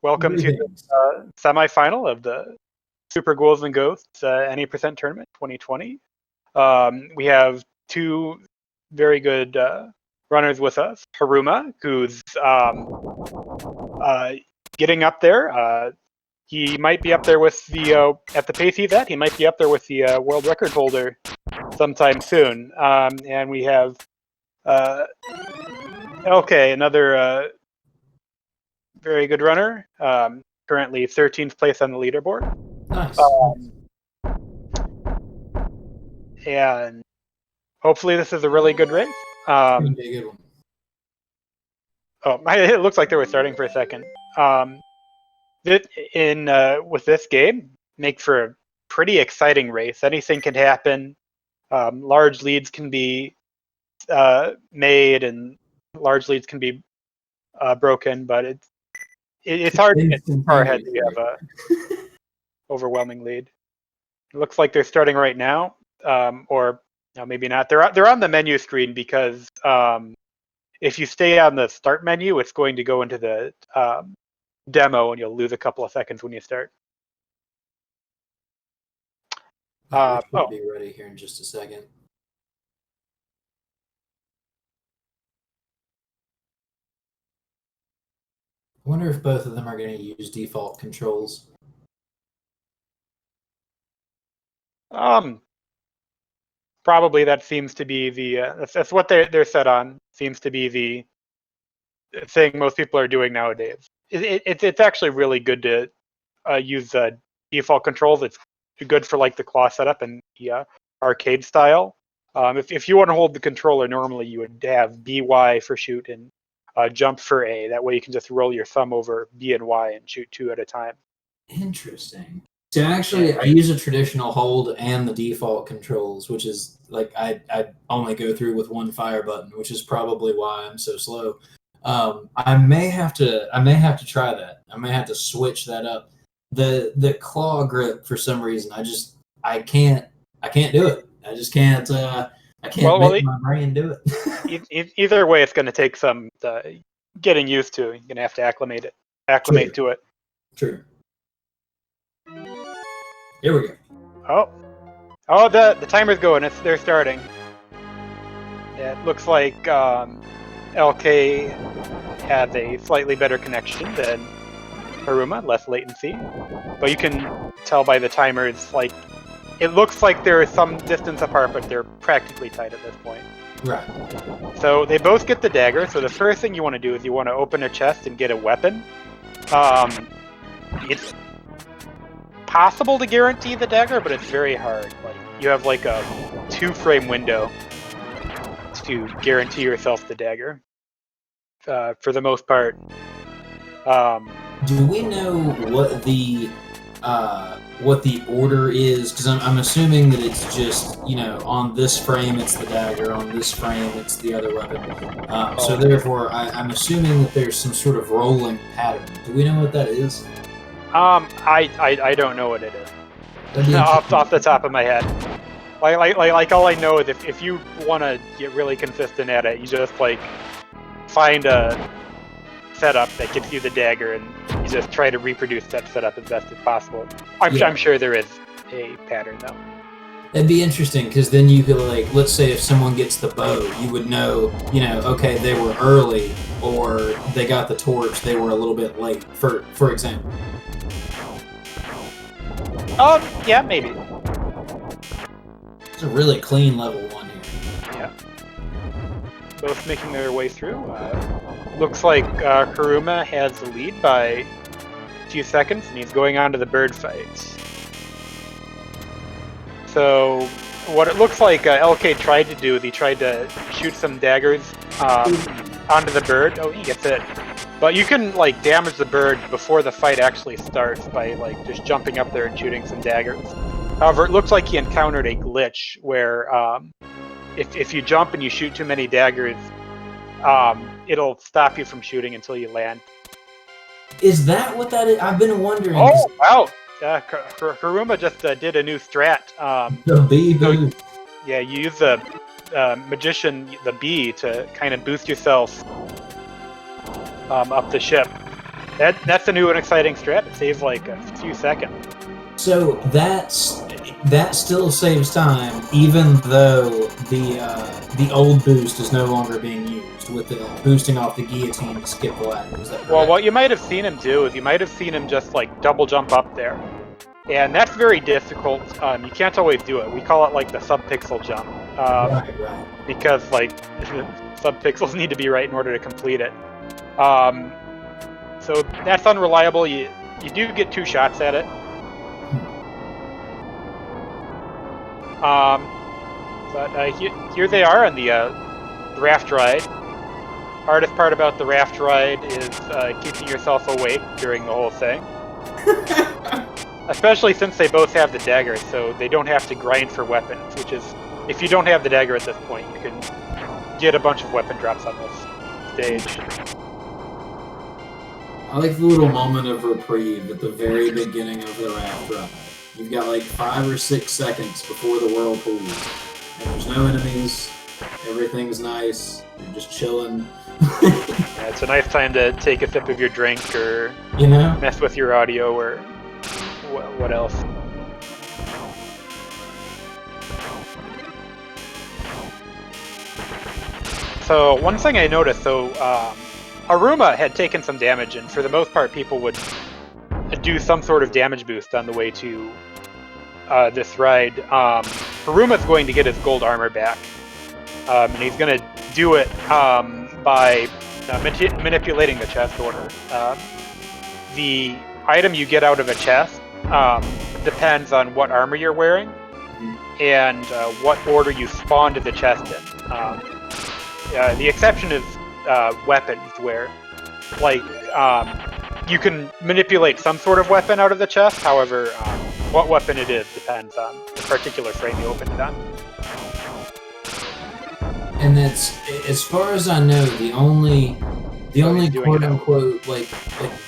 Welcome to the semifinal of the Super Ghouls and Ghosts Any Percent Tournament 2020. We have two very good runners with us. Haruma, who's getting up there. He might be up there with the, at the pace he's at, he might be up there with the world record holder sometime soon. And we have LK, another very good runner, currently 13th place on the leaderboard. Nice. And hopefully this is a really good race. Good one. Oh, it looks like they were starting for a second. With this game, make for a pretty exciting race. Anything can happen. Large leads can be made, and large leads can be broken, but it's hard to get far ahead if you have a overwhelming lead. It looks like they're starting right now, or no, maybe not. They're on the menu screen because if you stay on the start menu, it's going to go into the demo, and you'll lose a couple of seconds when you start. We'll be ready here in just a second. I wonder if both of them are going to use default controls. Probably that seems to be the that's what they're set on. Seems to be the thing most people are doing nowadays. It's actually really good to use default controls. It's good for like the claw setup and the arcade style. If you want to hold the controller, normally you would have BY for shoot and jump for A. That way you can just roll your thumb over B and Y and shoot two at a time. Interesting. So actually, I use a traditional hold and the default controls, which is like I only go through with one fire button, which is probably why I'm so slow. I may have to try that. I may have to switch that up. The claw grip, for some reason, I can't do it. I just can't. I can't make my brain do it. Either way, it's going to take some getting used to. You're going to have to acclimate to it. True. Here we go. Oh, the timer's going. They're starting. Yeah, it looks like LK has a slightly better connection than Haruma, less latency. But you can tell by the timers, like, it looks like there is some distance apart, but they're practically tight at this point. Right. So they both get the dagger. So the first thing you want to do is you want to open a chest and get a weapon. It's possible to guarantee the dagger, but it's very hard. Like, you have like a 2-frame window to guarantee yourself the dagger. For the most part. Do we know what the order is? Because I'm assuming that it's just, on this frame it's the dagger, on this frame it's the other weapon. So therefore, I'm assuming that there's some sort of rolling pattern. Do we know what that is? I don't know what it is. off the top of my head. Like all I know is if you want to get really consistent at it, you just like find a setup that gets you the dagger, and you just try to reproduce that setup as best as possible. I'm sure there is a pattern though. That'd be interesting, because then you could, like, let's say if someone gets the bow, you would know, okay, they were early, or they got the torch, they were a little bit late, for example. Yeah, maybe. It's a really clean level 1 here. Yeah. Both making their way through. Looks like Haruma has the lead by a few seconds, and he's going on to the bird fight. So what it looks like LK tried to do is he tried to shoot some daggers onto the bird. Oh, he gets it. But you can like damage the bird before the fight actually starts by like just jumping up there and shooting some daggers. However, it looks like he encountered a glitch where if you jump and you shoot too many daggers, it'll stop you from shooting until you land. Is that what that is? I've been wondering. Oh, wow. Haruma just did a new strat. The bee boo. Yeah, you use the magician, the bee, to kind of boost yourself up the ship. That's a new and exciting strat. It saves like a few seconds. So that still saves time, even though the old boost is no longer being used with the boosting off the guillotine to skip the ladder. Is that correct? Well, what you might have seen him do is you might have seen him just like double jump up there, and that's very difficult. You can't always do it. We call it like the sub-pixel jump, Right. because like sub-pixels need to be right in order to complete it. So that's unreliable. You do get 2 shots at it. But here they are on the raft ride. Hardest part about the raft ride is keeping yourself awake during the whole thing. Especially since they both have the dagger, so they don't have to grind for weapons, which is, if you don't have the dagger at this point, you can get a bunch of weapon drops on this stage. I like the little moment of reprieve at the very beginning of the raft ride. You've got like 5 or 6 seconds before the whirlpool, and there's no enemies. Everything's nice. You're just chilling. Yeah, it's a nice time to take a sip of your drink, or mess with your audio, or what else. So one thing I noticed, Haruma had taken some damage, and for the most part, people would do some sort of damage boost on the way to this ride. Haruma's going to get his gold armor back, and he's going to do it by manipulating the chest order. The item you get out of a chest depends on what armor you're wearing and what order you spawn to the chest in. The exception is weapons, where like you can manipulate some sort of weapon out of the chest. However, what weapon it is depends on the particular frame you open it on. And that's, as far as I know, the only quote unquote like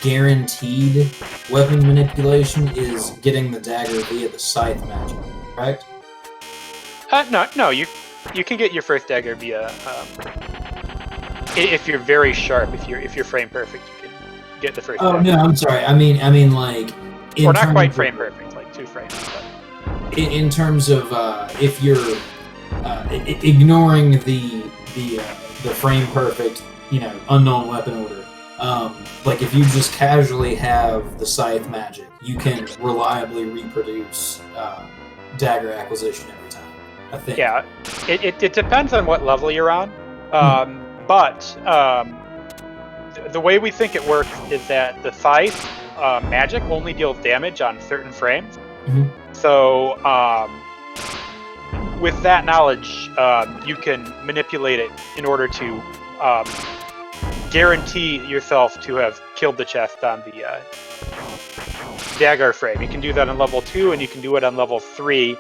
guaranteed weapon manipulation is getting the dagger via the scythe magic, right? No, you can get your first dagger via if you're very sharp. If you're frame perfect, you can get the first. Oh dagger. no, I'm sorry. I mean like. Or not quite frame perfect, like 2 frames. But. In terms of if you're ignoring the frame perfect, unknown weapon order, like if you just casually have the scythe magic, you can reliably reproduce dagger acquisition every time, I think. Yeah, it depends on what level you're on, but the way we think it works is that the scythe magic only deals damage on certain frames. So with that knowledge, you can manipulate it in order to guarantee yourself to have killed the chest on the dagger frame. You can do that on level 2, and you can do it on level 3.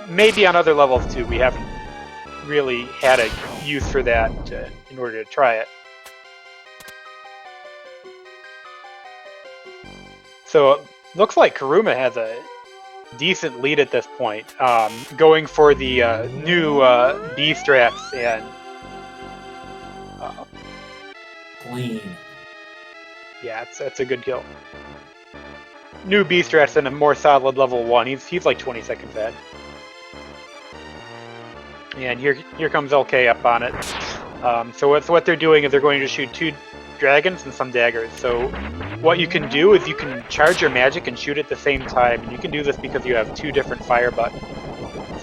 Maybe on other levels too. We haven't really had a use for that in order to try it. So it looks like Haruma has a decent lead at this point, going for the new B strats and clean. Yeah, it's a good kill. New B strats and a more solid level 1. He's like 20 seconds ahead. And here comes LK up on it. So what they're doing is they're going to shoot 2 dragons and some daggers. So what you can do is you can charge your magic and shoot at the same time. And you can do this because you have 2 different fire buttons.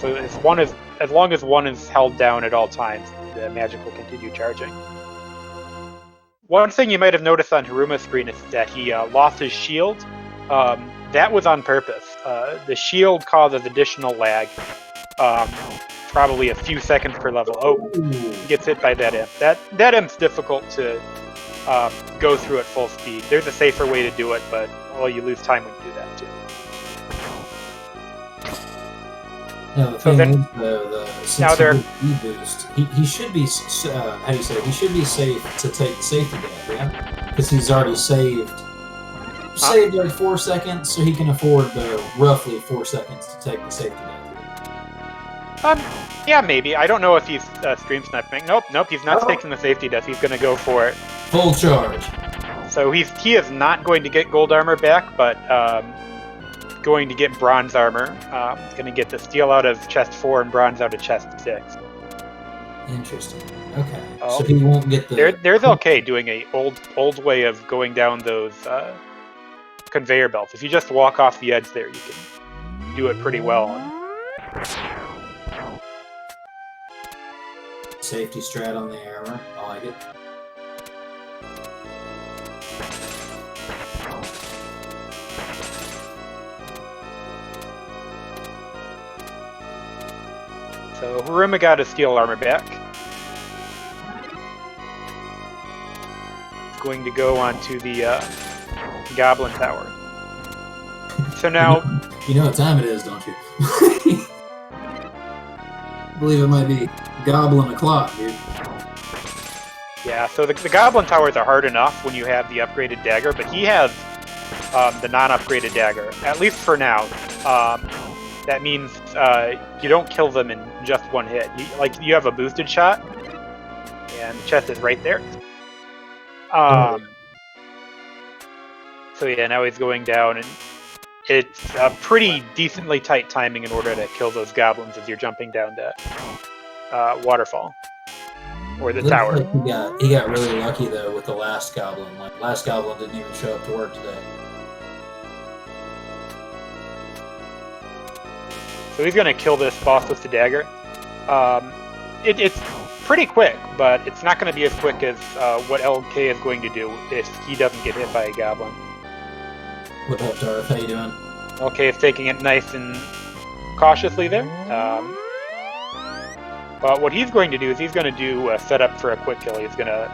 So as long as one is held down at all times, the magic will continue charging. One thing you might have noticed on Haruma's screen is that he lost his shield. That was on purpose. The shield causes additional lag. Probably a few seconds per level. Oh, gets hit by that imp. That imp's difficult to go through at full speed. There's a safer way to do it, but well, you lose time when you do that too. No, the thing is, though, since he boost, he should be how do you say it? He should be safe to take the safety death, yeah, because he's already saved like 4 seconds, so he can afford the roughly 4 seconds to take the safety death. Yeah, maybe. I don't know if he's stream sniping. Nope, he's not taking the safety death. He's gonna go for it. Full charge. So he is not going to get gold armor back, but going to get bronze armor. Going to get the steel out of chest 4 and bronze out of chest 6. Interesting. Okay. Oh, So he won't get the. There's LK doing a old way of going down those conveyor belts. If you just walk off the edge there, you can do it pretty well. Safety strat on the armor. I like it. So Haruma got his steel armor back. He's going to go onto the Goblin Tower. So now... You know what time it is, don't you? I believe it might be Goblin o'clock, dude. Yeah, so the Goblin Towers are hard enough when you have the upgraded dagger, but he has the non-upgraded dagger, at least for now. That means you don't kill them in just one hit. You have a boosted shot, and the chest is right there. So yeah, now he's going down, and it's a pretty decently tight timing in order to kill those goblins as you're jumping down the waterfall or the tower. Like he got really lucky though with the last goblin. Like last goblin didn't even show up to work today. So he's going to kill this boss with the dagger. It's pretty quick, but it's not going to be as quick as what LK is going to do if he doesn't get hit by a goblin. What up, Darth? How you doing? LK is taking it nice and cautiously there. But what he's going to do is he's going to do a setup for a quick kill. He's going to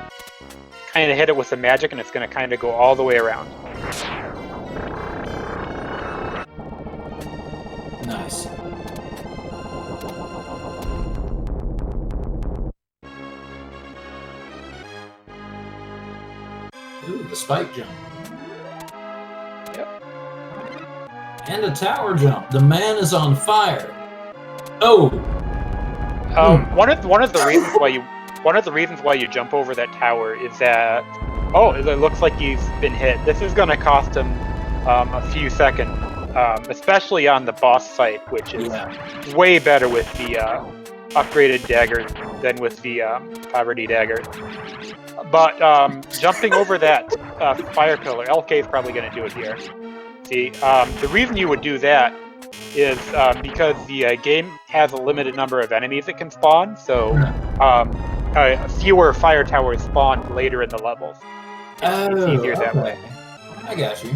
kind of hit it with some magic, and it's going to kind of go all the way around. Nice. Ooh, the spike jump. Yep. And a tower jump. The man is on fire. Oh. One of the reasons why you jump over that tower is that it looks like he's been hit. This is going to cost him a few seconds, especially on the boss fight, which is way better with the upgraded dagger than with the poverty dagger. But jumping over that fire pillar, LK is probably going to do it here. See, the reason you would do that is because the game has a limited number of enemies it can spawn, so fewer fire towers spawn later in the levels. It's easier that way. I got you.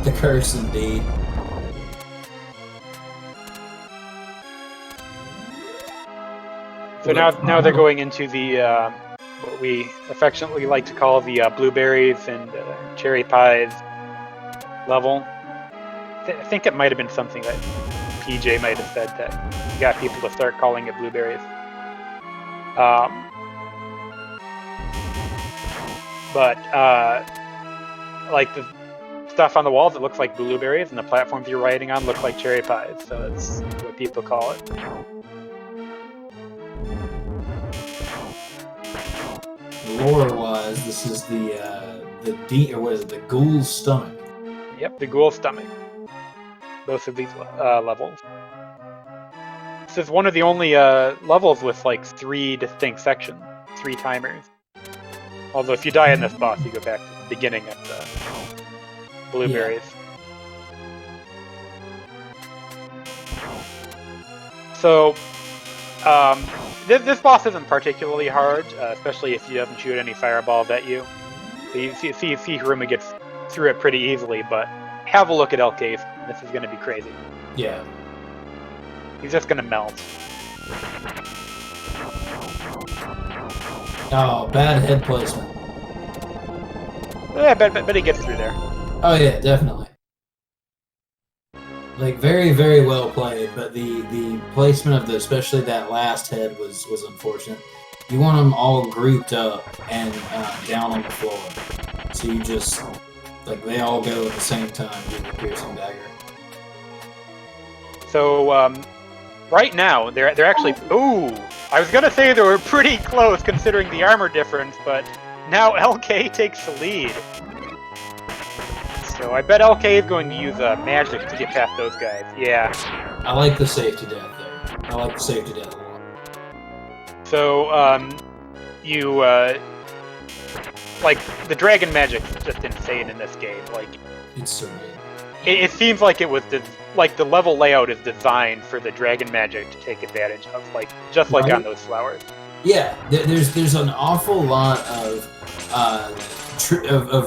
The curse, indeed. So now they're going into the what we affectionately like to call the blueberries and cherry pies level. I think it might have been something that PJ might have said that got people to start calling it blueberries. But like the stuff on the walls, it looks like blueberries, and the platforms you're riding on look like cherry pies. So that's what people call it. Lore-wise, this is the Ghoul's stomach. Yep, the Ghoul's stomach. Both of these levels. This is one of the only levels with like 3 distinct sections, 3 timers. Although if you die in this boss, you go back to the beginning of the blueberries. Yeah. So, this boss isn't particularly hard, especially if he doesn't shoot any fireballs at you. So you see Haruma gets through it pretty easily, but have a look at LK. This is going to be crazy. Yeah. He's just going to melt. Oh, bad head placement. Yeah, but he gets through there. Oh yeah, definitely. Like very, very well played, but the placement of especially that last head was unfortunate. You want them all grouped up and down on the floor, so you just they all go at the same time with the piercing dagger. So right now they're actually. Ooh, I was gonna say they were pretty close considering the armor difference, but now LK takes the lead. So I bet LK is going to use magic to get past those guys. Yeah. I like the safety death there. I like the safety death a lot. So you like the dragon magic's just insane in this game. Like It's so good. it seems like it was like the level layout is designed for the dragon magic to take advantage of, like just like Right. on those flowers. Yeah, there's an awful lot of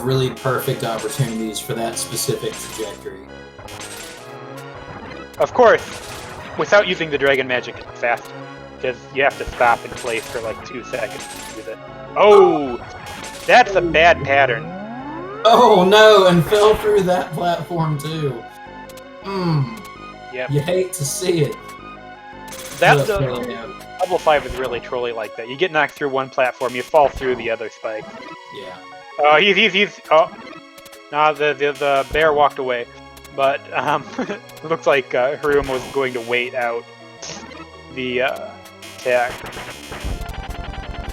really perfect opportunities for that specific trajectory. Of course, without using the dragon magic fast, because you have to stop in place for like 2 seconds to use it. Oh, that's a bad pattern. Oh no, and fell through that platform too. Yep. You hate to see it. That's Level 5 is really truly like that. You get knocked through one platform, you fall through the other spikes. Yeah. Oh, he's oh. Nah, the bear walked away. But it looks like Haruma was going to wait out the attack.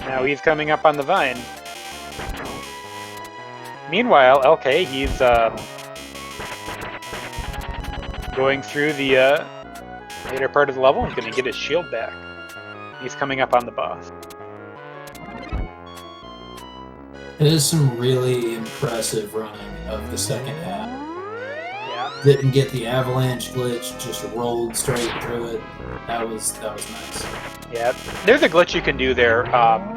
Now he's coming up on the vine. Meanwhile, LK, he's going through the later part of the level. He's going to get his shield back. He's coming up on the boss. It is some really impressive running of the second half. Yeah. Didn't get the avalanche glitch, just rolled straight through it. That was nice. Yeah, there's a glitch you can do there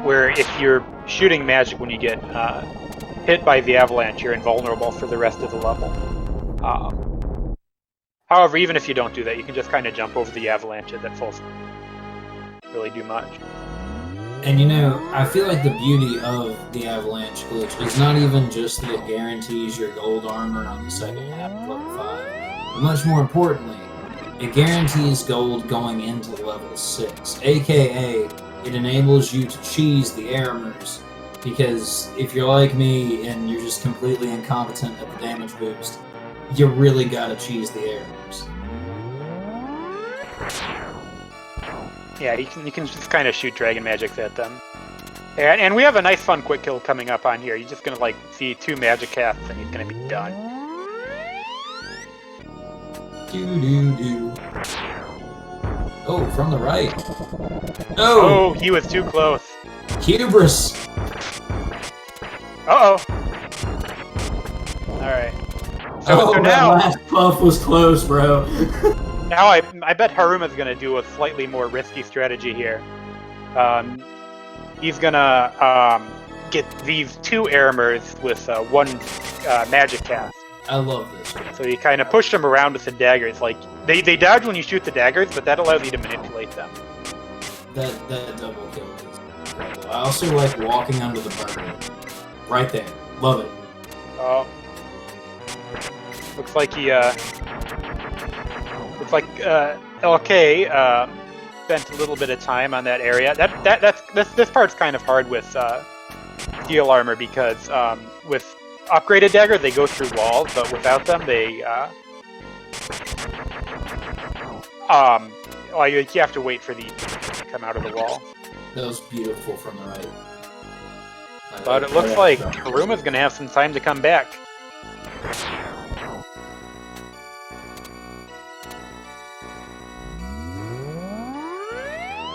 where if you're shooting magic when you get hit by the avalanche, you're invulnerable for the rest of the level. However, even if you don't do that, you can just kind of jump over the avalanches at full speed. Really do much. And you know, I feel like the beauty of the avalanche glitch is not even just that it guarantees your gold armor on the second half of level 5, but much more importantly, it guarantees gold going into level 6, aka it enables you to cheese the armors, because if you're like me and you're just completely incompetent at the damage boost, you really gotta cheese the armors. Yeah, you can just kind of shoot dragon magics at them. And we have a nice fun quick kill coming up on here. You're just gonna like see 2 magic casts and he's gonna be done. Do. Oh, from the right. No! Oh, he was too close. Hubris! Uh-oh. Alright. So That now, last puff was close, bro. now I bet Haruma's gonna do a slightly more risky strategy here. He's gonna get these 2 armors with 1 magic cast. I love this. So you kind of push them around with the daggers. Like they dodge when you shoot the daggers, but that allows you to manipulate them. That double kill is incredible. I also like walking under the burner. Right there. Love it. Oh. Looks like he LK spent a little bit of time on that area. This part's kind of hard with steel armor because with upgraded daggers they go through walls, but without them they well, you have to wait for the to come out of the wall. That was beautiful from the right. But it looks like Haruma's gonna have some time to come back.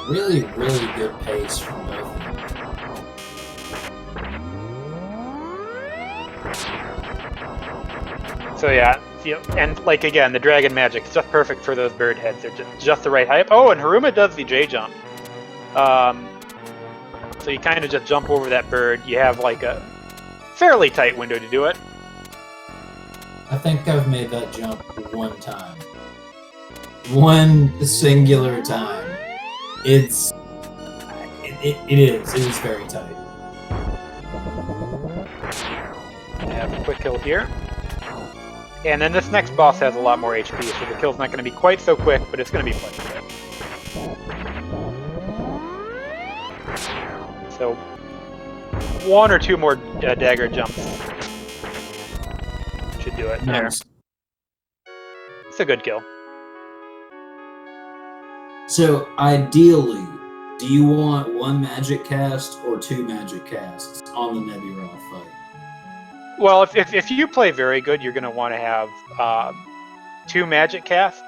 Really, really good pace from both of them. So yeah, and like again, the dragon magic's just perfect for those bird heads. They're just the right height. Oh, and Haruma does the J jump. So you kind of just jump over that bird. You have like a fairly tight window to do it. I think I've made that jump 1 time. 1 singular time. It is very tight. I have a quick kill here. And then this next boss has a lot more HP, so the kill's not going to be quite so quick, but it's going to be plenty quick. So 1 or 2 more dagger jumps should do it. Nice. There. It's a good kill. So ideally, do you want one magic cast or two magic casts on the Neburoth fight? Well, if you play very good, you're going to want to have two magic casts.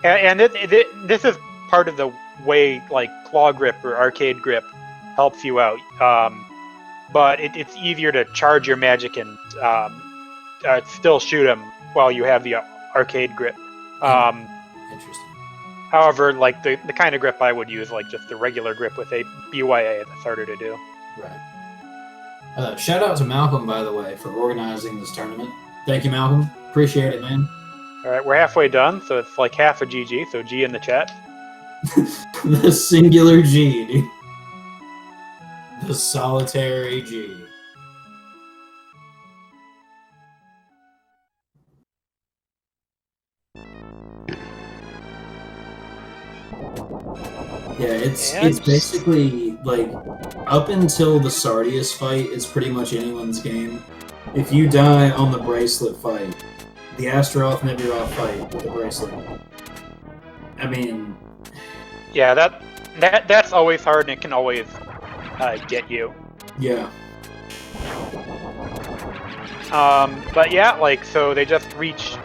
And this is part of the way like claw grip or arcade grip helps you out. But it's easier to charge your magic and still shoot them while you have the arcade grip. Interesting. However, like the kind of grip I would use, like just the regular grip with a BYA, that's harder to do. Right. Shout out to Malcolm, by the way, for organizing this tournament. Thank you, Malcolm. Appreciate it, man. All right, we're halfway done, so it's like half a GG, so G in the chat. The singular G, dude. The solitary G. Yeah, it's basically like up until the Sardius fight, it's pretty much anyone's game. If you die on the bracelet fight, the Astaroth Neburoth fight with the bracelet, I mean, yeah, that's always hard, and it can always get you. Yeah. But yeah, like so they just reached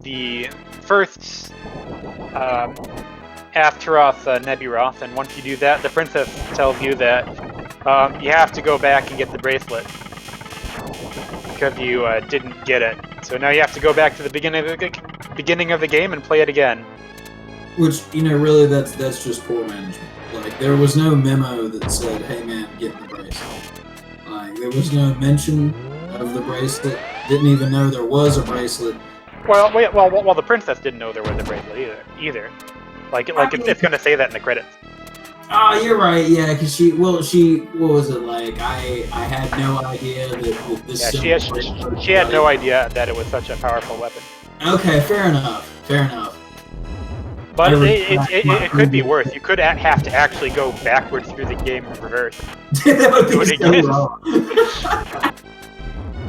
the first Astaroth Neburoth, and once you do that, the princess tells you that you have to go back and get the bracelet because you didn't get it. So now you have to go back to the beginning of the game and play it again. Which, you know, really that's just poor management. Like, there was no memo that said, "Hey man, get the bracelet." Like, there was no mention of the bracelet. Didn't even know there was a bracelet. Well, the princess didn't know there was a bracelet either. Like it's gonna say that in the credits. Oh, you're right. Yeah, because she what was it like? I had no idea that this. Yeah, she had no idea that it was such a powerful weapon. Okay, fair enough. But it could be worse. You could have to actually go backwards through the game in reverse. That would be so wrong.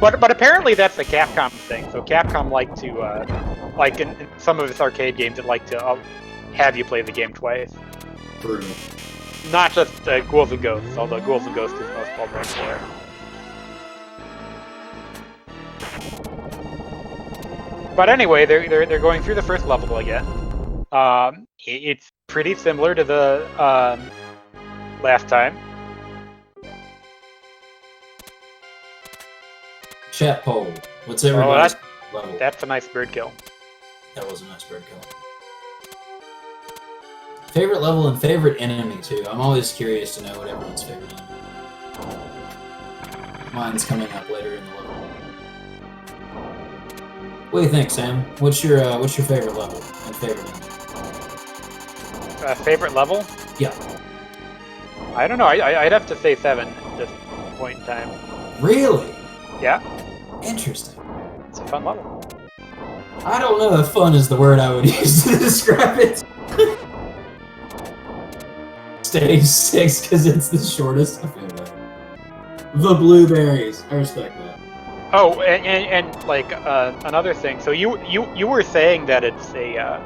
But apparently that's a Capcom thing. So Capcom like to, like in some of its arcade games, it like to have you play the game twice. Brutal. Not just Ghouls'n Ghosts, although Ghouls'n Ghosts is most well known for it. But anyway, they're going through the first level again. It's pretty similar to the last time. Chat poll. What's everybody's level? That's a nice bird kill. That was a nice bird kill. Favorite level and favorite enemy, too. I'm always curious to know what everyone's favorite enemy. Mine's coming up later in the level. What do you think, Sam? What's your favorite level and favorite enemy? Favorite level? Yeah. I don't know. I'd have to say 7 at this point in time. Really? Yeah. Interesting. It's a fun level. I don't know if fun is the word I would use to describe it. Stage 6 because it's the shortest. I feel that. The blueberries. I respect that. Oh, and like another thing. So you were saying that it's a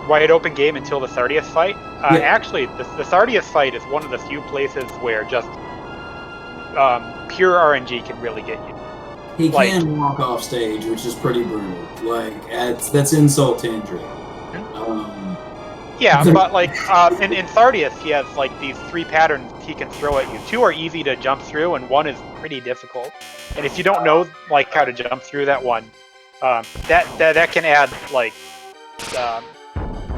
wide open game until the Sardius fight. Yeah. Actually, the Sardius fight is one of the few places where just pure RNG can really get you. He can walk off stage, which is pretty brutal. Like, that's insult to injury. Yeah, but like in Sardius, he has like these 3 patterns he can throw at you. 2 are easy to jump through, and 1 is pretty difficult. And if you don't know like how to jump through that one, that can add like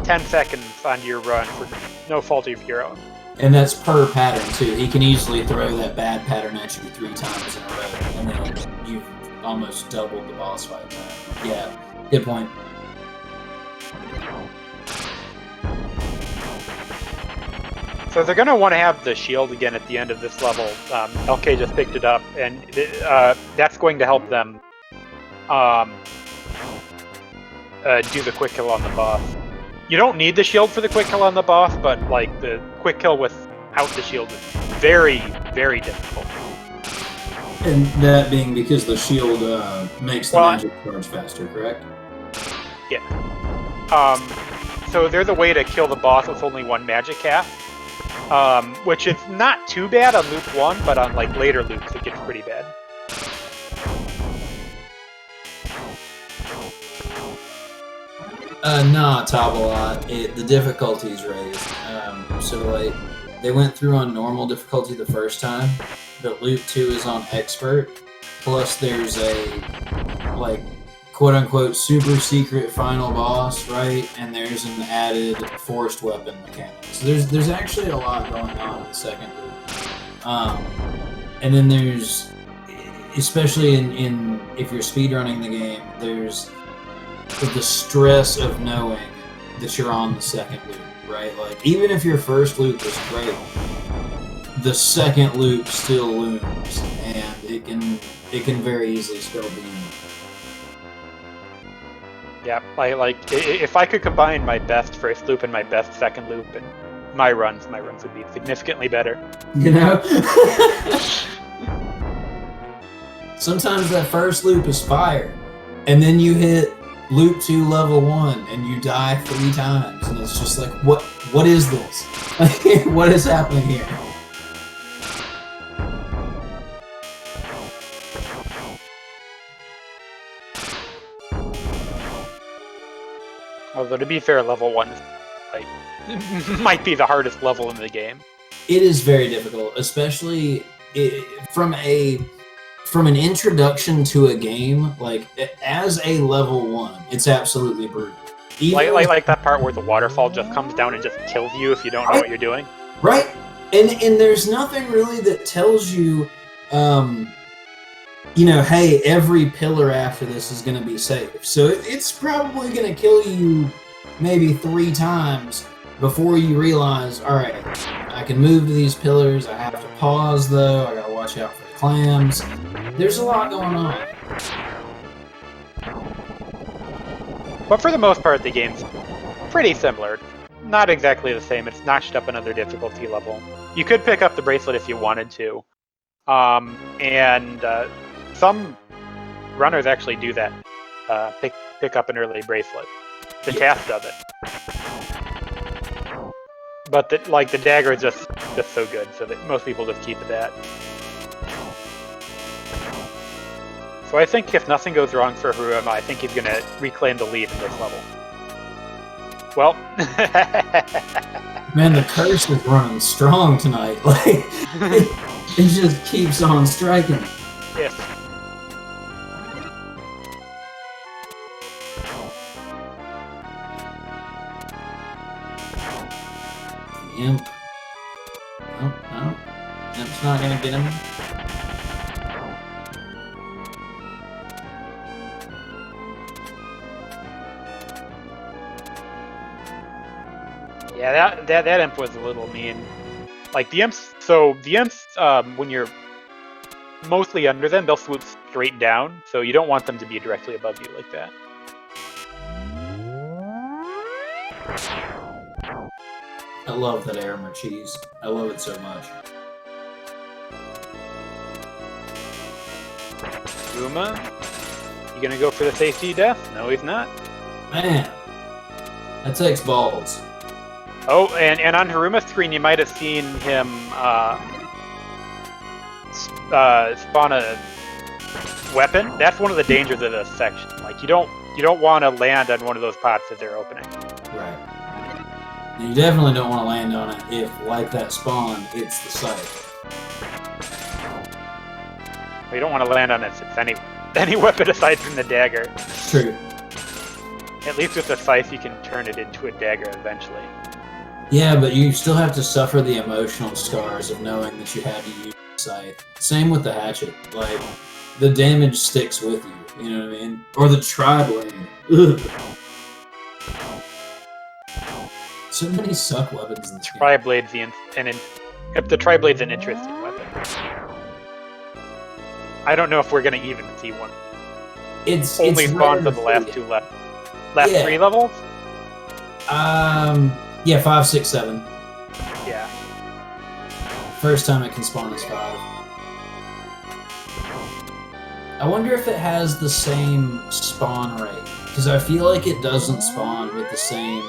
10 seconds onto your run for no fault of your own. And that's per pattern too. He can easily throw that bad pattern at you 3 times in a row, and then you've almost doubled the boss fight time. Yeah, good point. So they're going to want to have the shield again at the end of this level. LK just picked it up, and that's going to help them do the quick kill on the boss. You don't need the shield for the quick kill on the boss, but like the quick kill without the shield is very, very difficult. And that being because the shield makes the magic charge faster, correct? Yeah. so they're the way to kill the boss with only one magic cast, which is not too bad on loop 1, but on like later loops it gets pretty bad. Nah, Tabalot. The difficulty's raised. So like, they went through on normal difficulty the first time, but loop 2 is on expert. Plus, there's a like quote-unquote super secret final boss, right? And there's an added forced weapon mechanic. So there's actually a lot going on in the second loop. And then there's, especially in if you're speedrunning the game, there's the stress of knowing that you're on the second loop, right? Like, even if your first loop is great, the second loop still looms, and it can very easily spell doom. Yeah, like if I could combine my best first loop and my best second loop, and my runs would be significantly better. You know? Sometimes that first loop is fire, and then you hit loop 2 level 1 and you die 3 times, and it's just like, what is this? What is happening here? Although to be fair, level 1 is like might be the hardest level in the game. It is very difficult, especially from an introduction to a game. Like, as a level 1, it's absolutely brutal. Like that part where the waterfall just comes down and just kills you if you don't know what you're doing. Right, and there's nothing really that tells you, you know, hey, every pillar after this is going to be safe. So it's probably going to kill you maybe 3 times before you realize, all right, I can move to these pillars. I have to pause though. I got to watch out for the clams. There's a lot going on. But for the most part, the game's pretty similar. Not exactly the same. It's notched up another difficulty level. You could pick up the bracelet if you wanted to. Some runners actually do that. Pick up an early bracelet. The task does it. But the dagger is just so good, so that most people just keep it at. So I think if nothing goes wrong for Haruma, I think he's going to reclaim the lead in this level. Well, man, the curse is running strong tonight. Like, it just keeps on striking. Yes. Imp. No. Imp's not gonna get him. Yeah, that imp was a little mean. Like the imps, when you're mostly under them, they'll swoop straight down, so you don't want them to be directly above you like that. I love that armor cheese. I love it so much. Haruma, you gonna go for the safety death? No, he's not. Man, that takes balls. Oh, and on Haruma's screen, you might have seen him spawn a weapon. That's one of the dangers of this section. Like you don't want to land on one of those pots that they're opening. Right. You definitely don't want to land on it if, like that spawn, it's the scythe. You don't want to land on it if it's any weapon aside from the dagger. True. At least with the scythe, you can turn it into a dagger eventually. Yeah, but you still have to suffer the emotional scars of knowing that you had to use the scythe. Same with the hatchet. Like, the damage sticks with you, you know what I mean? Or the tri-blade. Ugh. So many suck weapons in this game. Tri-blade's the tri-blade's an interesting weapon. I don't know if we're gonna even see one. It's only spawned for the last 3 levels? Yeah, 5, 6, 7. Yeah. First time it can spawn is 5. I wonder if it has the same spawn rate, because I feel like it doesn't spawn with the same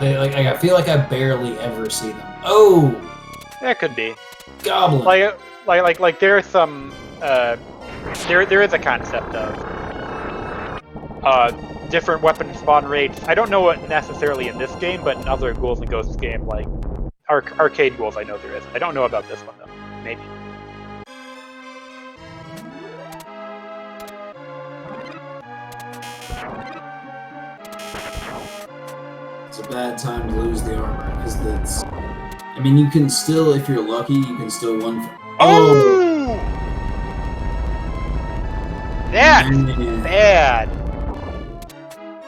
I feel like I barely ever see them. Oh, That could be. goblin. Like there's some there is a concept of different weapon spawn rates. I don't know what necessarily in this game, but in other Ghouls and Ghosts game, like arcade Ghouls, I know there is. I don't know about this one though. Maybe. It's a bad time to lose the armor because that's. I mean, you can still, if you're lucky, you can still one. Oh! That's bad.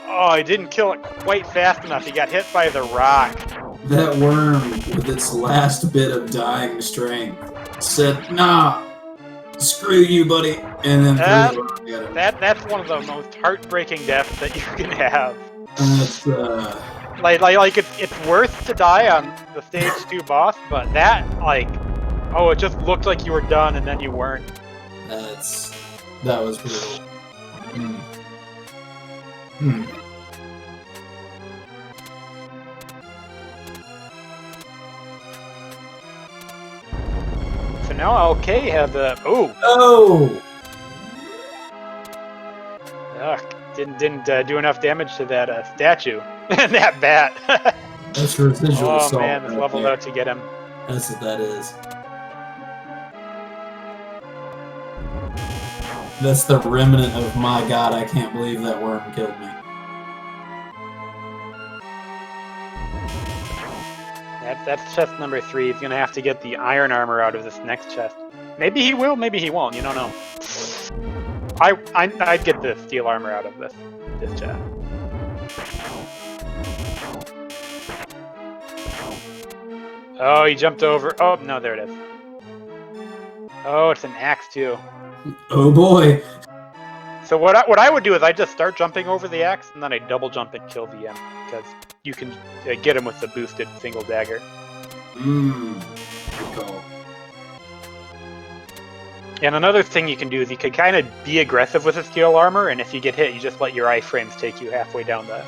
Oh, I didn't kill it quite fast enough. He got hit by the rock. That worm, with its last bit of dying strength, said, "Nah, screw you, buddy," and then threw the rock at him. That's one of the most heartbreaking deaths that you can have. That's like it's worth to die on the stage 2 boss, but that oh, it just looked like you were done and then you weren't. That was brutal. Hmm. So now LK has a Oh! Ugh, didn't do enough damage to that statue and that bat. That's residual assault. Oh man, it's leveled out to get him. That's what that is. That's the remnant of my god, I can't believe that worm killed me. That's chest number 3. He's gonna have to get the iron armor out of this next chest. Maybe he will, maybe he won't. You don't know. I'd get the steel armor out of this chest. Oh, he jumped over. Oh no, there it is. Oh, it's an axe too. Oh boy. So what I would do is I just start jumping over the axe and then I double jump and kill the imp because you can get him with the boosted single dagger. Good call. And another thing you can do is you can kind of be aggressive with the steel armor, and if you get hit, you just let your iframes take you halfway down the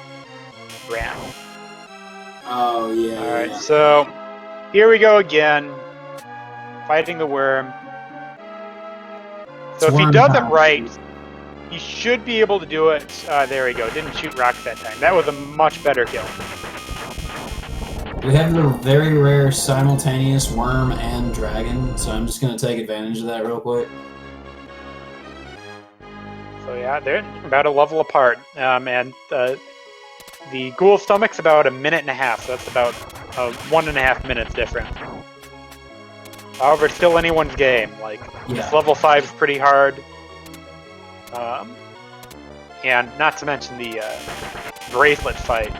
ramp. Oh yeah. All right, so here we go again, fighting the worm. So if he does it right, he should be able to do it. There we go. Didn't shoot rocks that time. That was a much better kill. We have the very rare simultaneous worm and dragon, so I'm just going to take advantage of that real quick. So yeah, they're about a level apart. And the ghoul stomach's about 1.5 minutes, so that's about 1.5 minutes difference. However, it's still anyone's game. This level 5 is pretty hard. And not to mention the bracelet fight,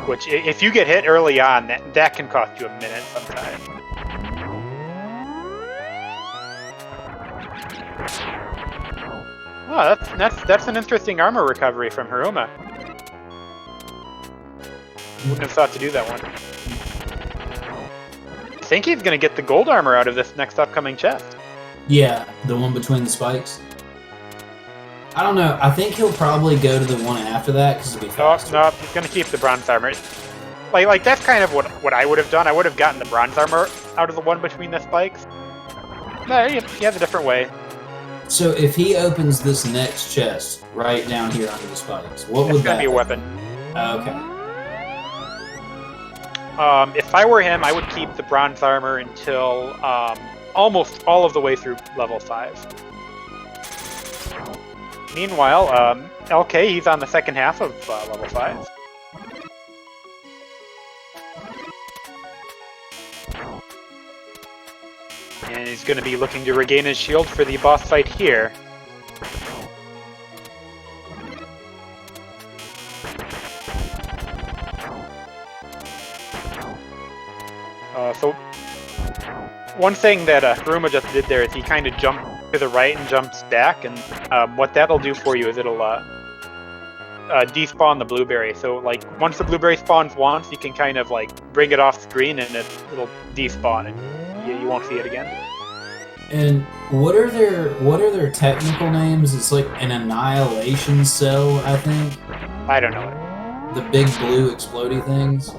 which if you get hit early on, that can cost you 1 minute sometimes. Oh, that's an interesting armor recovery from Haruma. Wouldn't have thought to do that one. I think he's gonna get the gold armor out of this next upcoming chest. Yeah, the one between the spikes. I don't know. I think he'll probably go to the one after that because it'll be faster. No, he's gonna keep the bronze armor. Like that's kind of what I would have done. I would have gotten the bronze armor out of the one between the spikes. No, he has a different way. So if he opens this next chest right down here under the spikes, what would that? It's gonna be a weapon. Okay. If I were him, I would keep the bronze armor until almost all of the way through level 5. Meanwhile, LK, he's on the second half of level 5. And he's going to be looking to regain his shield for the boss fight here. So one thing that Haruma just did there is he kind of jumped to the right and jumps back, and what that'll do for you is it'll despawn the blueberry. So once the blueberry spawns once, you can kind of bring it off screen and it'll despawn and you won't see it again. And what are their technical names? It's like an annihilation cell, I think. I don't know. the big blue explodey things.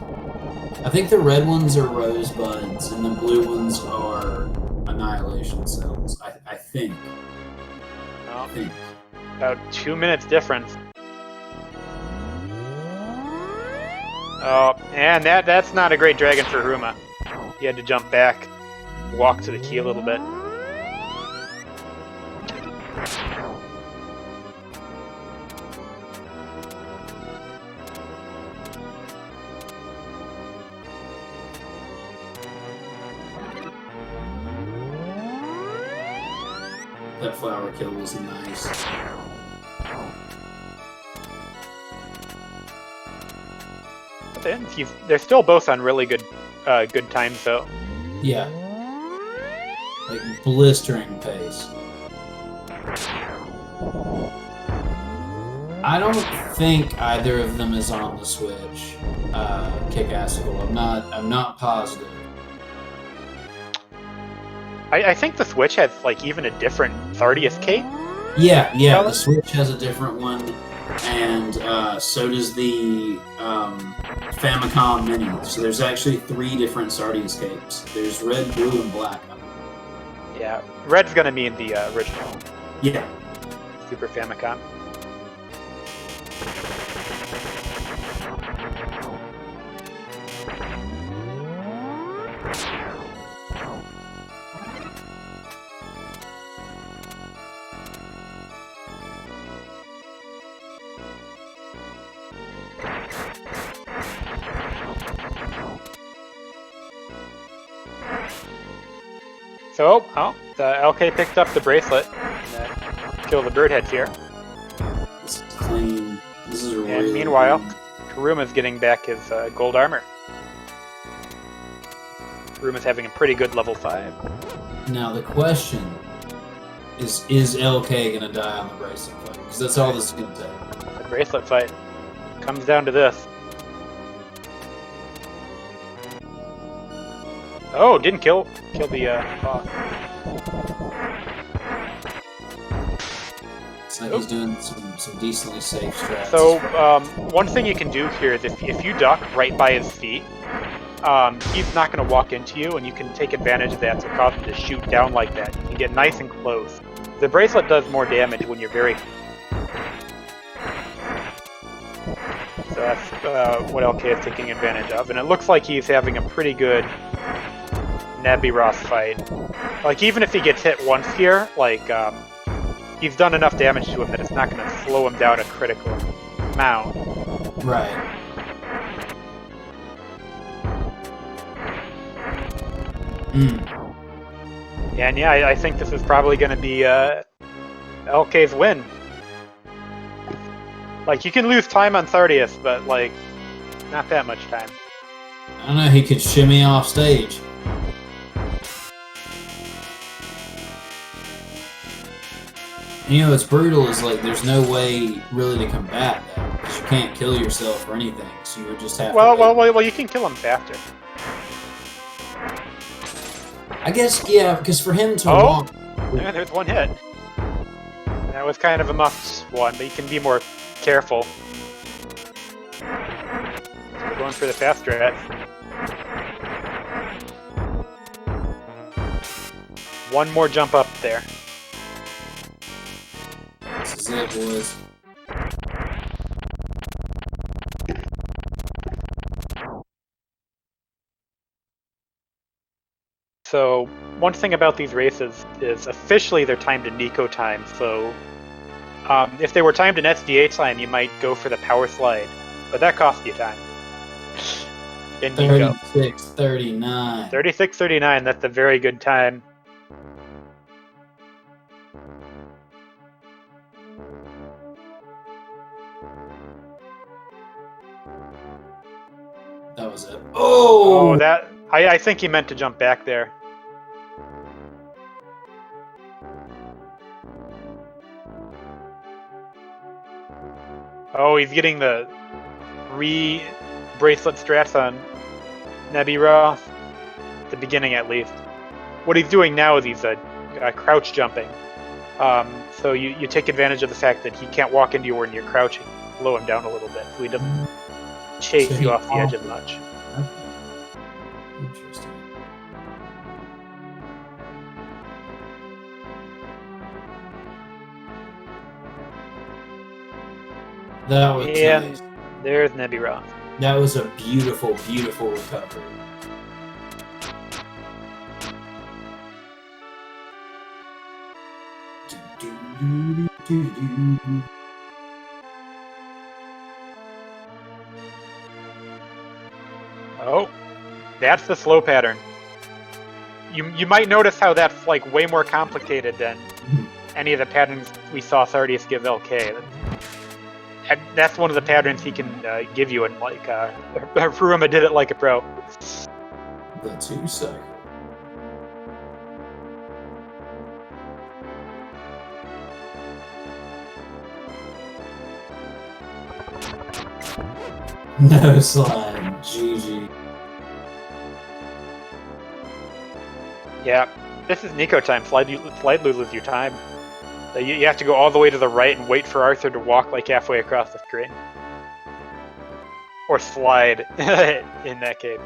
I think the red ones are rosebuds, and the blue ones are annihilation cells. I think. Well, about 2 minutes difference. Oh, and that's not a great dragon for Haruma. He had to jump back, walk to the key a little bit. That flower kill was nice. They're still both on really good times, though. Yeah. Like blistering pace. I don't think either of them is on the Switch. Kick-Assicle. I'm not positive. I think the Switch has like even a different Thardius cape. Yeah, the Switch has a different one, and so does the Famicom Mini. So there's actually 3 different Sardius capes. There's red, blue, and black. Yeah, red's gonna be in the original. Yeah. Super Famicom. So, the LK picked up the bracelet. Kill the bird heads here. This is clean. This is really And meanwhile, Haruma's getting back his gold armor. Haruma's having a pretty good level 5. Now the question is LK gonna die on the bracelet fight? Because that's all this is gonna take. The bracelet fight comes down to this. Oh, didn't kill the boss. So he's doing some decently safe strats. So one thing you can do here is if you duck right by his feet, he's not going to walk into you, and you can take advantage of that to cause him to shoot down like that. You can get nice and close. The bracelet does more damage when you're very... So that's what LK is taking advantage of, and it looks like he's having a pretty good Nebiros fight. Like, even if he gets hit once here, like, he's done enough damage to him that it's not going to slow him down a critical amount. Right. And yeah, I think this is probably going to be LK's win. Like, you can lose time on Thardius, but, like, not that much time. I don't know, he could shimmy off stage. You know, what's brutal is, like, there's no way really to combat that, because you can't kill yourself or anything, so you would just have to... Well, you can kill him faster. I guess, yeah, because for him to walk... Yeah, there's one hit. That was kind of a muffed one, but you can be more careful. So we're going for the fast strat. One more jump up there. This is it, boys. So, one thing about these races is officially they're timed in Nico time, so if they were timed in SDA time, you might go for the power slide, but that costs you time. In Nico. 36:39. 36:39, that's a very good time. That was it. Oh! That I think he meant to jump back there. Oh, he's getting the bracelet strats on Nebiros. At the beginning, at least. What he's doing now is he's crouch jumping. So you take advantage of the fact that he can't walk into you when you're crouching. Slow him down a little bit so he doesn't chase So you he off the edge as offered- much. Okay. Interesting. That was And nice. there's Nebula. That was a beautiful, beautiful recovery. Oh, that's the slow pattern. You might notice how that's like way more complicated than any of the patterns we saw Sardius give LK. That's one of the patterns he can give you, and like Haruma did it like a pro. The 2 cycle. No slide. GG. Yeah, this is Nico time. Slide loses you time. You have to go all the way to the right and wait for Arthur to walk like halfway across the screen. Or slide, in that case.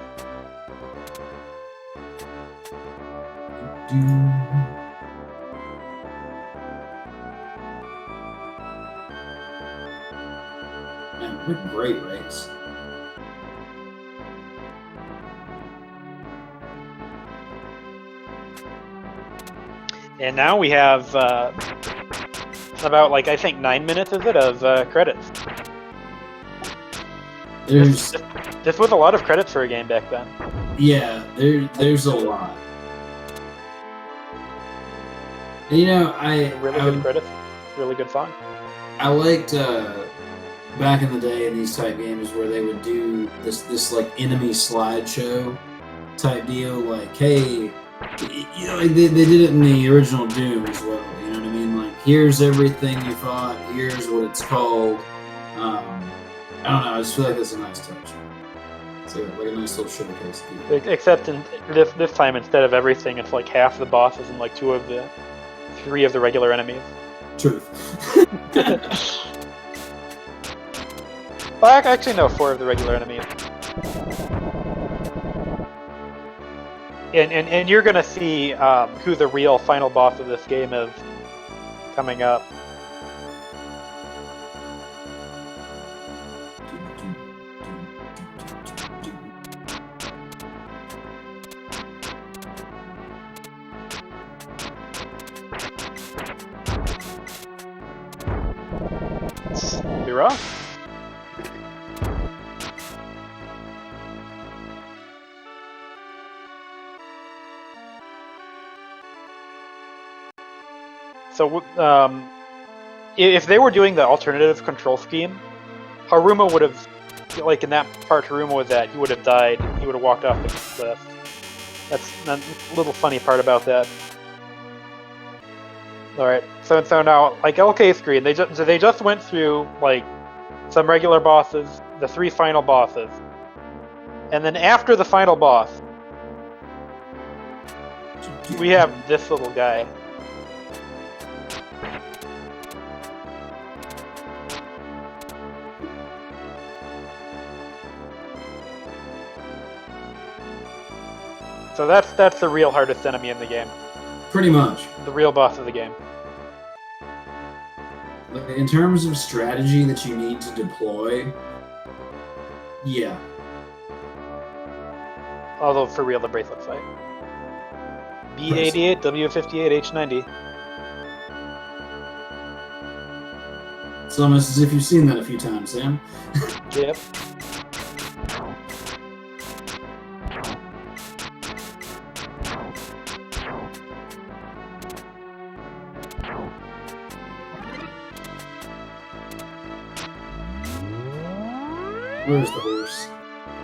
Man, what a great race. And now we have about, like, I think 9 minutes, is it, of credits. This was a lot of credits for a game back then. Yeah, there's a lot. And, you know, Really good credits, really good song. I liked back in the day in these type games where they would do this like enemy slideshow type deal. Like, hey, you know, they did it in the original Doom as well. You know what I mean? Like, here's everything you fought. Here's what it's called. I don't know. I just feel like that's a nice touch. It's like a nice little showcase. Except in this time, instead of everything, it's like half the bosses and like 3 of the regular enemies. Truth. Well, actually, no, 4 of the regular enemies. And you're gonna see who the real final boss of this game is coming up. You're off. So, if they were doing the alternative control scheme, Haruma would have, like in that part Haruma was at, he would have died. He would have walked off the cliff. That's a little funny part about that. All right, so now like LK screen, they just went through like some regular bosses, the 3 final bosses, and then after the final boss, we have this little guy. So that's the real hardest enemy in the game. Pretty much. The real boss of the game. In terms of strategy that you need to deploy, yeah. Although for real, the bracelet fight. B88, W58, H90. It's almost as if you've seen that a few times, Sam. Yep. Where's the horse?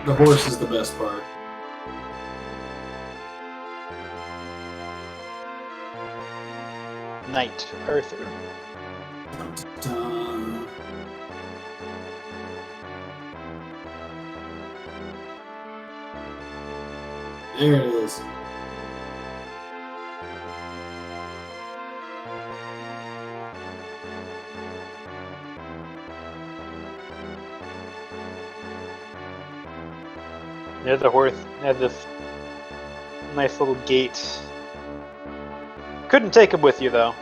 The horse is the best part. Knight Arthur. There it is. There's a horse. It has this nice little gate. Couldn't take him with you though.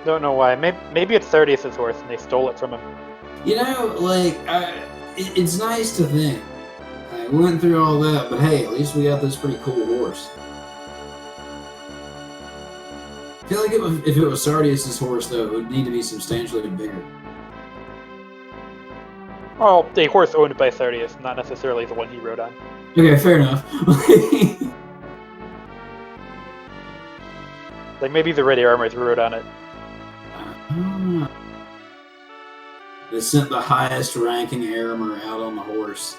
Don't know why. Maybe it's Thirtieth's horse and they stole it from him. You know, like, it's nice to think. We went through all that, but hey, at least we got this pretty cool horse. I feel like if it was Sardius's horse, though, it would need to be substantially bigger. Well, a horse owned by Thirtieth, not necessarily the one he rode on. Okay, fair enough. Like maybe the Red Armors rode on it. They sent the highest ranking Aramer out on the horse.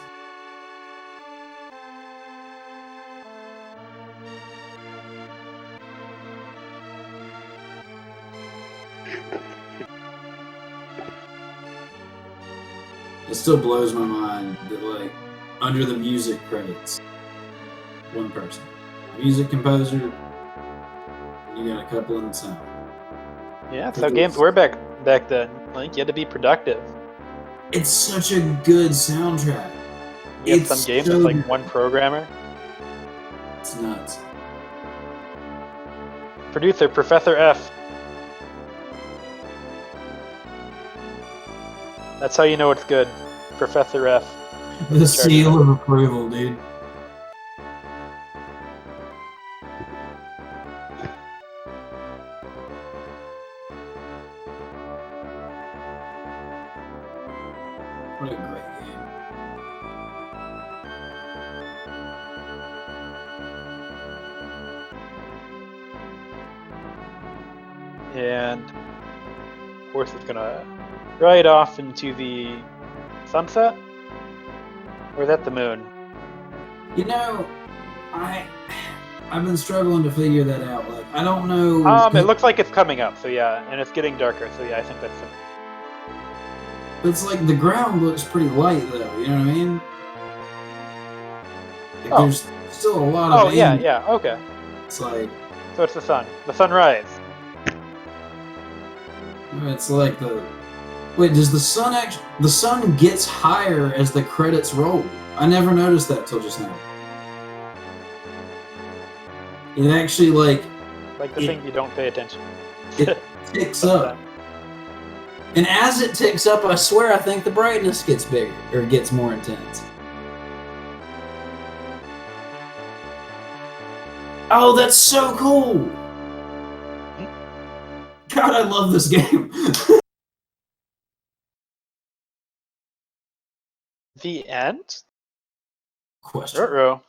It still blows my mind that, like, under the music credits, one person. Music composer, you got a couple in the sound. Yeah, that's how games were back then. Like, you had to be productive. It's such a good soundtrack. You have some games with like one programmer. It's nuts. Producer, Professor F. That's how you know it's good. Professor F. The seal of approval, dude. What a great game. And of course it's gonna ride off into the sunset? Or is that the moon? You know, I've been struggling to figure that out. Like, I don't know. It looks like it's coming up, so yeah, and it's getting darker, so yeah, I think that's it. It's like the ground looks pretty light, though. You know what I mean? Like, there's still a lot of. Oh yeah, okay. It's like. So it's the sun. The sunrise. It's like the. Wait, does the sun actually? The sun gets higher as the credits roll. I never noticed that till just now. It actually like the thing you don't pay attention. It ticks up. And as it ticks up, I swear I think the brightness gets bigger or gets more intense. Oh, that's so cool! God, I love this game. The end? Question. Uh-oh.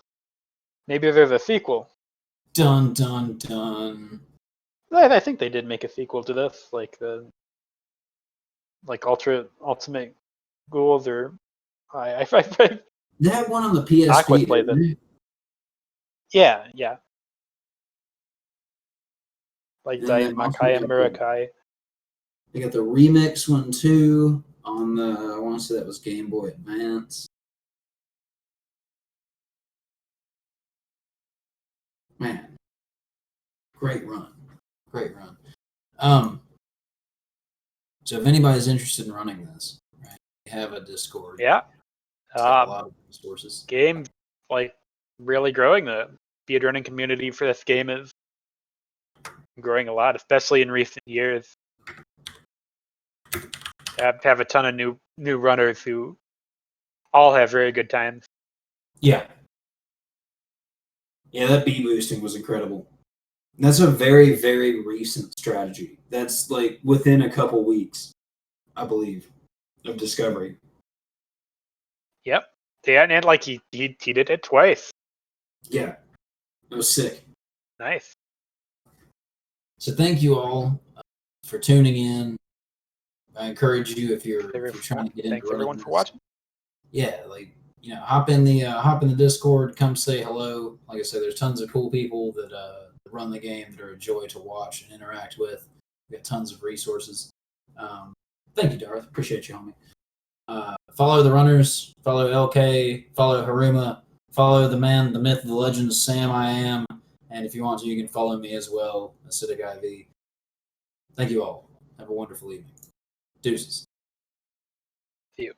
Maybe there's a sequel. Dun dun dun. I think they did make a sequel to this, like the Ultimate Ghouls, or They had one on the PSP. played them. Yeah. Like Makai and Murakai. They got the remix one too on the. I want to say that was Game Boy Advance. Man, great run. So if anybody's interested in running this, right, we have a Discord. Yeah. It's got a lot of resources. Game really growing. The speedrunning community for this game is growing a lot, especially in recent years. Have a ton of new runners who all have very good times. Yeah, that B boosting was incredible. That's a very, very recent strategy. That's like within a couple weeks, I believe, of discovery. Yep. Yeah, and like he did it twice. Yeah, it was sick. Nice. So thank you all for tuning in. I encourage you if you're trying to get into. Thanks everyone for watching. Yeah, hop in the Discord, come say hello. Like I said, there's tons of cool people that run the game that are a joy to watch and interact with. We got tons of resources. Thank you, Darth. Appreciate you, homie. Follow the runners. Follow LK. Follow Haruma. Follow the man, the myth, the legend, Sam I Am. And if you want to, you can follow me as well, Acidic IV. Thank you all. Have a wonderful evening. Deuces. See you.